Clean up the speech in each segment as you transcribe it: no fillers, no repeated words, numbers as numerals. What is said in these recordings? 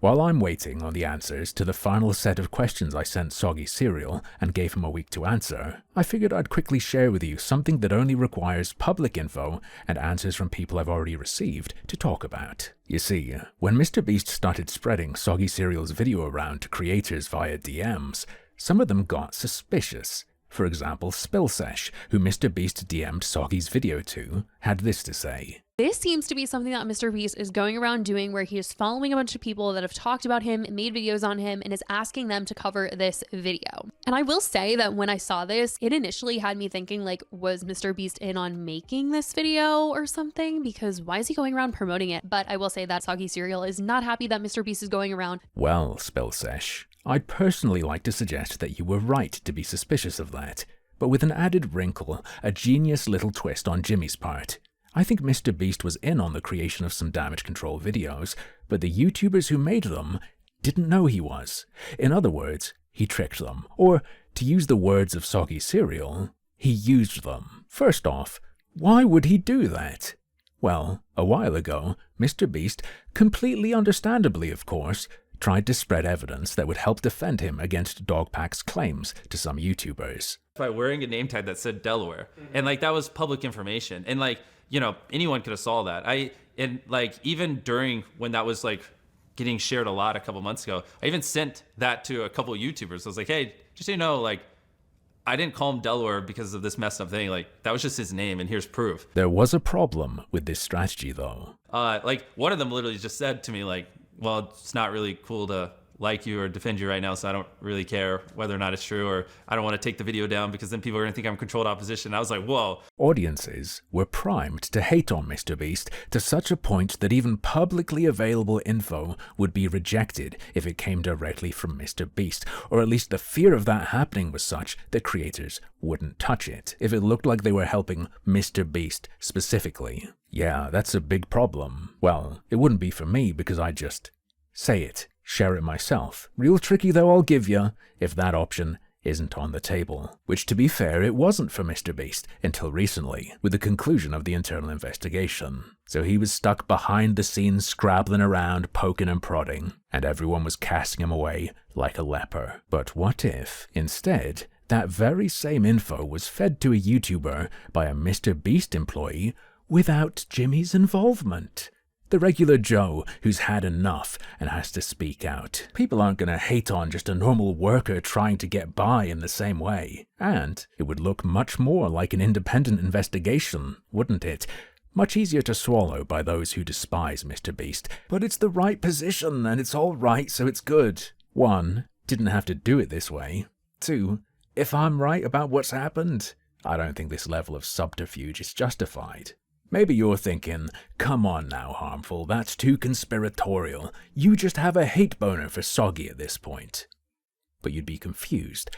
While I'm waiting on the answers to the final set of questions I sent Soggy Cereal and gave him a week to answer, I figured I'd quickly share with you something that only requires public info and answers from people I've already received to talk about. You see, when MrBeast started spreading Soggy Cereal's video around to creators via DMs, some of them got suspicious. For example, Spillsesh, who MrBeast DM'd Soggy's video to, had this to say. This seems to be something that MrBeast is going around doing, where he is following a bunch of people that have talked about him, made videos on him, and is asking them to cover this video. And I will say that when I saw this, it initially had me thinking, like, was MrBeast in on making this video or something? Because why is he going around promoting it? But I will say that Soggy Cereal is not happy that MrBeast is going around. Well, Spillsesh, I'd personally like to suggest that you were right to be suspicious of that, but with an added wrinkle, a genius little twist on Jimmy's part. I think MrBeast was in on the creation of some damage control videos, but the YouTubers who made them didn't know he was. In other words, he tricked them. Or, to use the words of Soggy Cereal, he used them. First off, why would he do that? Well, a while ago, MrBeast, completely understandably of course, tried to spread evidence that would help defend him against Dogpack's claims to some YouTubers. By wearing a name tag that said Delaware, and like that was public information, and like, you know, anyone could have saw that. And like even during when that was like getting shared a lot a couple months ago, I even sent that to a couple of YouTubers. I was like, hey, just so you know, like, I didn't call him Delaware because of this messed up thing. Like, that was just his name, and here's proof. There was a problem with this strategy, though. Like, one of them literally just said to me, like, well, it's not really cool to like you or defend you right now, so I don't really care whether or not it's true, or I don't want to take the video down because then people are going to think I'm controlled opposition. I was like, whoa. Audiences were primed to hate on MrBeast to such a point that even publicly available info would be rejected if it came directly from MrBeast, or at least the fear of that happening was such that creators wouldn't touch it if it looked like they were helping MrBeast specifically. Yeah, that's a big problem. Well, it wouldn't be for me because I just say it. Share it myself. Real tricky though, I'll give ya, if that option isn't on the table. Which, to be fair, it wasn't for MrBeast until recently, with the conclusion of the internal investigation. So he was stuck behind the scenes scrabbling around, poking and prodding, and everyone was casting him away like a leper. But what if, instead, that very same info was fed to a YouTuber by a MrBeast employee without Jimmy's involvement? The regular Joe who's had enough and has to speak out. People aren't going to hate on just a normal worker trying to get by in the same way. And it would look much more like an independent investigation, wouldn't it? Much easier to swallow by those who despise MrBeast. But it's the right position and it's all right, so it's good. 1, didn't have to do it this way. 2, if I'm right about what's happened, I don't think this level of subterfuge is justified. Maybe you're thinking, come on now, Harmful, that's too conspiratorial. You just have a hate boner for Soggy at this point. But you'd be confused.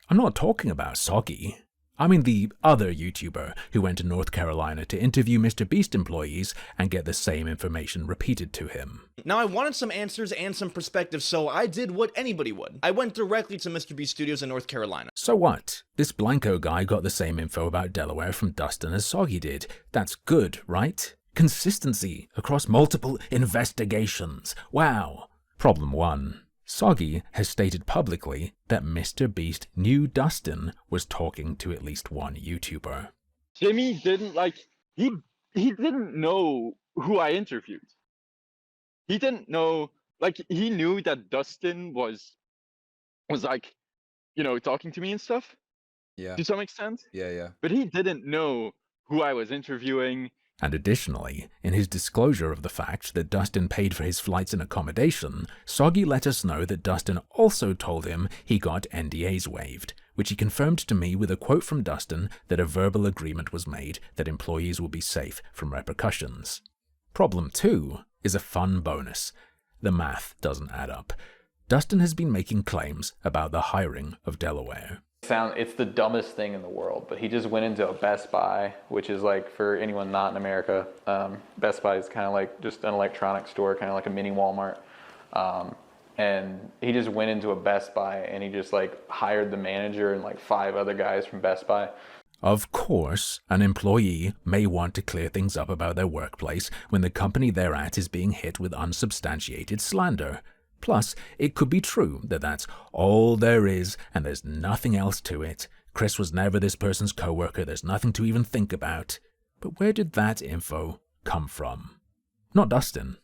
I'm not talking about Soggy. I mean the other YouTuber who went to North Carolina to interview MrBeast employees and get the same information repeated to him. Now I wanted some answers and some perspective, so I did what anybody would. I went directly to MrBeast Studios in North Carolina. So what? This Blanco guy got the same info about Delaware from Dustin as Soggy did. That's good, right? Consistency across multiple investigations. Wow. Problem 1. Soggy has stated publicly that MrBeast knew Dustin was talking to at least one YouTuber. Jimmy didn't he didn't know who I interviewed. He didn't know, he knew that Dustin was like, you know, talking to me and stuff. Yeah. To some extent. Yeah. But he didn't know who I was interviewing. And additionally, in his disclosure of the fact that Dustin paid for his flights and accommodation, Soggy let us know that Dustin also told him he got NDAs waived, which he confirmed to me with a quote from Dustin that a verbal agreement was made that employees will be safe from repercussions. Problem 2 is a fun bonus. The math doesn't add up. Dustin has been making claims about the hiring of Delaware. It's the dumbest thing in the world, but he just went into a Best Buy, which is like, for anyone not in America, Best Buy is kind of like just an electronics store, kind of like a mini Walmart. And he just went into a Best Buy and he just like hired the manager and like 5 other guys from Best Buy. Of course, an employee may want to clear things up about their workplace when the company they're at is being hit with unsubstantiated slander. Plus, it could be true that that's all there is and there's nothing else to it. Chris was never this person's coworker, there's nothing to even think about. But where did that info come from? Not Dustin.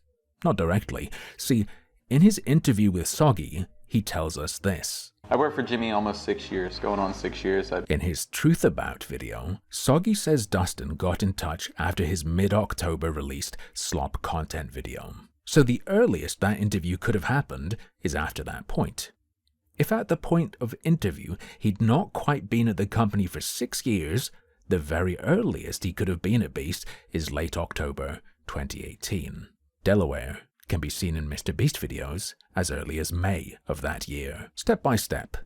Not directly. See, in his interview with Soggy, he tells us this. I worked for Jimmy almost 6 years, going on 6 years. In his Truth About video, Soggy says Dustin got in touch after his mid-October released slop content video. So the earliest that interview could have happened is after that point. If at the point of interview he'd not quite been at the company for 6 years, the very earliest he could have been at Beast is late October 2018. Delaware can be seen in MrBeast videos as early as May of that year. Step by step.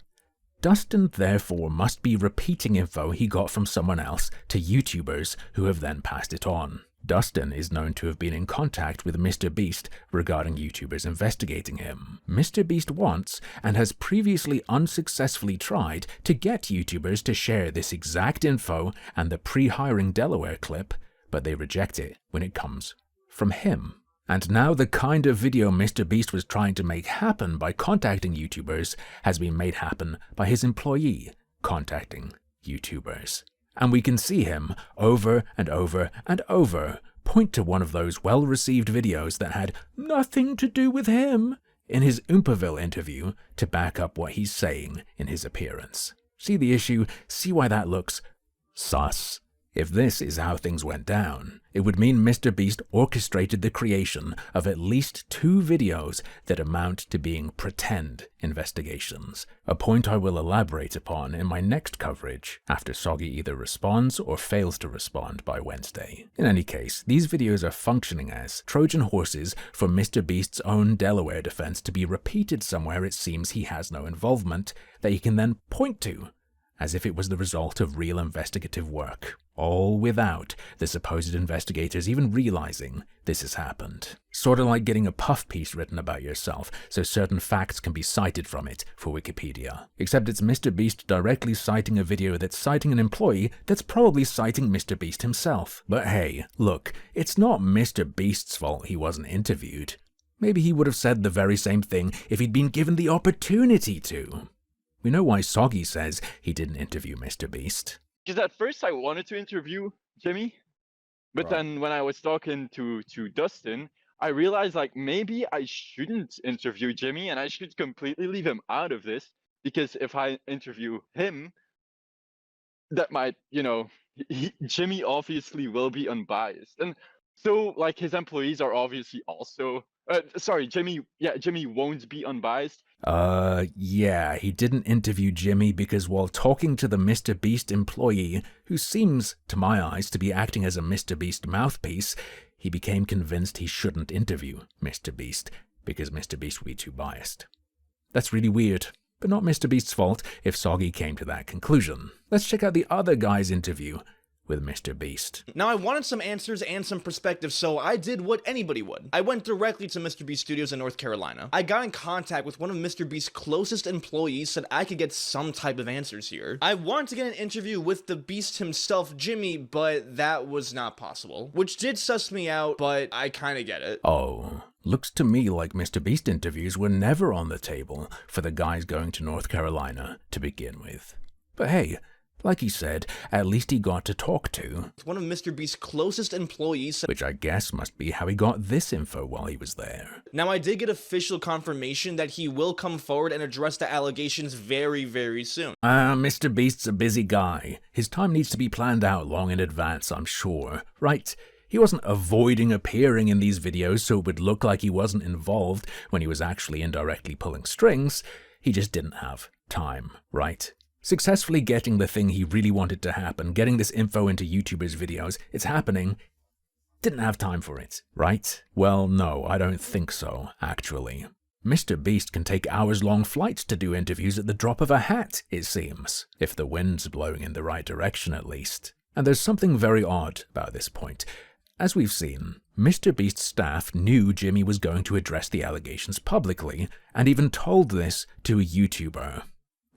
Dustin therefore must be repeating info he got from someone else to YouTubers who have then passed it on. Dustin is known to have been in contact with MrBeast regarding YouTubers investigating him. MrBeast wants, and has previously unsuccessfully tried, to get YouTubers to share this exact info and the pre-hiring Delaware clip, but they reject it when it comes from him. And now the kind of video MrBeast was trying to make happen by contacting YouTubers has been made happen by his employee contacting YouTubers. And we can see him over and over and over point to one of those well-received videos that had nothing to do with him in his Oompaville interview to back up what he's saying in his appearance. See the issue? See why that looks sus? If this is how things went down, it would mean MrBeast orchestrated the creation of at least 2 videos that amount to being pretend investigations, a point I will elaborate upon in my next coverage after Soggy either responds or fails to respond by Wednesday. In any case, these videos are functioning as Trojan horses for MrBeast's own Delaware defense to be repeated somewhere it seems he has no involvement that he can then point to as if it was the result of real investigative work, all without the supposed investigators even realizing this has happened. Sort of like getting a puff piece written about yourself so certain facts can be cited from it for Wikipedia. Except it's MrBeast directly citing a video that's citing an employee that's probably citing MrBeast himself. But hey, look, it's not MrBeast's fault he wasn't interviewed. Maybe he would have said the very same thing if he'd been given the opportunity to. We know why Soggy says he didn't interview MrBeast. Because at first I wanted to interview Jimmy, but then when I was talking to Dustin, I realized like maybe I shouldn't interview Jimmy and I should completely leave him out of this, because if I interview him, that might, Jimmy obviously will be unbiased. And so like his employees are obviously also, Jimmy won't be unbiased. Yeah, he didn't interview Jimmy because while talking to the MrBeast employee, who seems, to my eyes, to be acting as a MrBeast mouthpiece, he became convinced he shouldn't interview MrBeast because MrBeast would be too biased. That's really weird, but not MrBeast's fault if Soggy came to that conclusion. Let's check out the other guy's interview with MrBeast. Now, I wanted some answers and some perspective, so I did what anybody would. I went directly to MrBeast Studios in North Carolina. I got in contact with one of MrBeast's closest employees so that I could get some type of answers here. I wanted to get an interview with the Beast himself, Jimmy, but that was not possible, which did suss me out, but I kind of get it. Oh, looks to me like MrBeast interviews were never on the table for the guys going to North Carolina to begin with. But hey, like he said, at least he got to talk to one of MrBeast's closest employees, which I guess must be how he got this info while he was there. Now, I did get official confirmation that he will come forward and address the allegations very, very soon. MrBeast's a busy guy. His time needs to be planned out long in advance, I'm sure. Right? He wasn't avoiding appearing in these videos so it would look like he wasn't involved when he was actually indirectly pulling strings. He just didn't have time, right? Successfully getting the thing he really wanted to happen, getting this info into YouTubers' videos, it's happening, didn't have time for it, right? Well, no, I don't think so, actually. MrBeast can take hours-long flights to do interviews at the drop of a hat, it seems, if the wind's blowing in the right direction at least. And there's something very odd about this point. As we've seen, MrBeast's staff knew Jimmy was going to address the allegations publicly, and even told this to a YouTuber.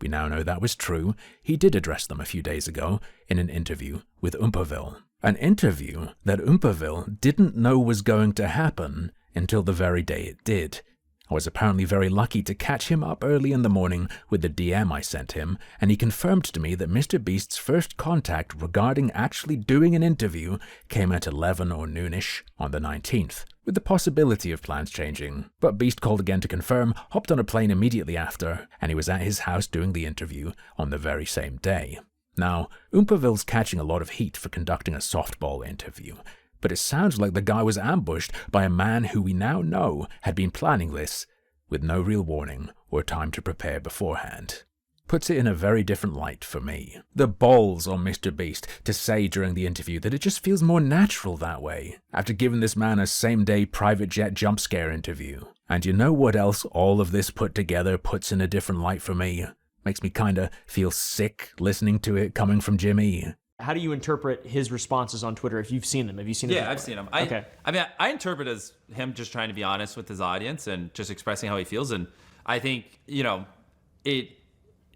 We now know that was true. He did address them a few days ago in an interview with Oompaville. An interview that Oompaville didn't know was going to happen until the very day it did. I was apparently very lucky to catch him up early in the morning with the DM I sent him, and he confirmed to me that MrBeast's first contact regarding actually doing an interview came at 11 or noonish on the 19th, with the possibility of plans changing. But Beast called again to confirm, hopped on a plane immediately after, and he was at his house doing the interview on the very same day. Now, Oompaville's catching a lot of heat for conducting a softball interview, but it sounds like the guy was ambushed by a man who we now know had been planning this with no real warning or time to prepare beforehand. Puts it in a very different light for me. The balls on MrBeast to say during the interview that it just feels more natural that way, after giving this man a same-day private jet jump scare interview. And you know what else all of this put together puts in a different light for me? Makes me kinda feel sick listening to it coming from Jimmy. How do you interpret his responses on Twitter if you've seen them? Have you seen them? Yeah, I've seen them. I mean, I interpret as him just trying to be honest with his audience and just expressing how he feels. And I think,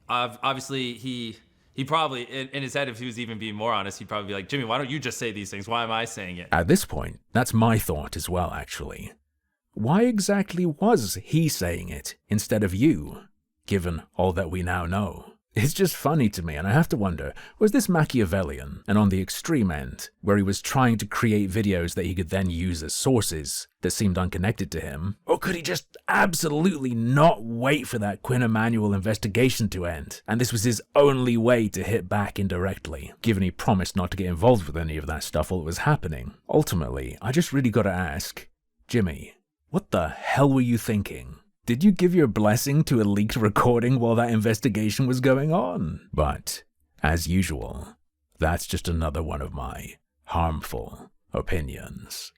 obviously he probably, in his head, if he was even being more honest, he'd probably be like, Jimmy, why don't you just say these things? Why am I saying it? At this point, that's my thought as well, actually. Why exactly was he saying it instead of you, given all that we now know? It's just funny to me, and I have to wonder, was this Machiavellian, and on the extreme end, where he was trying to create videos that he could then use as sources that seemed unconnected to him? Or could he just absolutely not wait for that Quinn Emanuel investigation to end, and this was his only way to hit back indirectly, given he promised not to get involved with any of that stuff while it was happening? Ultimately, I just really gotta ask, Jimmy, what the hell were you thinking? Did you give your blessing to a leaked recording while that investigation was going on? But, as usual, that's just another one of my harmful opinions.